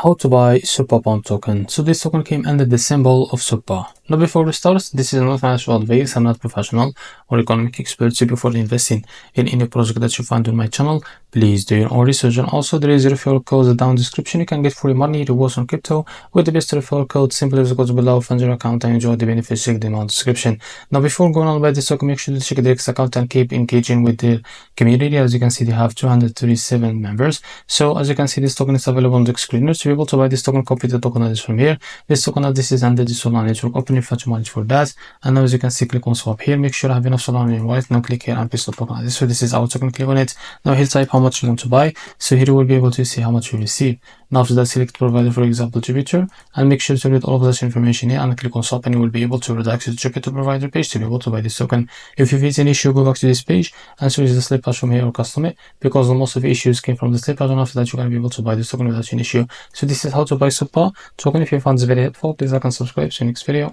How to buy SUPA bond token. So this token came under the symbol of SUPA. Now before we start, this is not financial advice. I'm not professional or economic expert. So before investing in any project that you find on my channel, please do your own research. And also there is a referral code down description. You can get free money rewards on crypto with the best referral code. Simply use the code below, fund your account and enjoy the benefits. Check them out in the description. Now before going on by this token, make sure to check the account and keep engaging with the community. As you can see, they have 237 members. So as you can see, this token is available on the screen. To be able to buy this token, copy the token address from here. This token address is under the Solana network. Open your fetch manage for that. And now as you can see, click on swap here. Make sure I have enough Solana in your wallet. Now click here and paste the token address. So this is our token. Click on it. Now here type how much you want to buy. So here you will be able to see how much you receive. Now after that, select provider, for example Jupiter, and make sure to read all of this information here and click on swap, and you will be able to redirect to the Jupiter provider page to be able to buy this token. If you face any issue, go back to this page and switch the slip hash from here or custom it, because most of the issues came from the slip hash, and after that you can be able to buy this token without any issue. So this is how to buy SUPA token. If you found this very helpful, please like and subscribe. See you next video.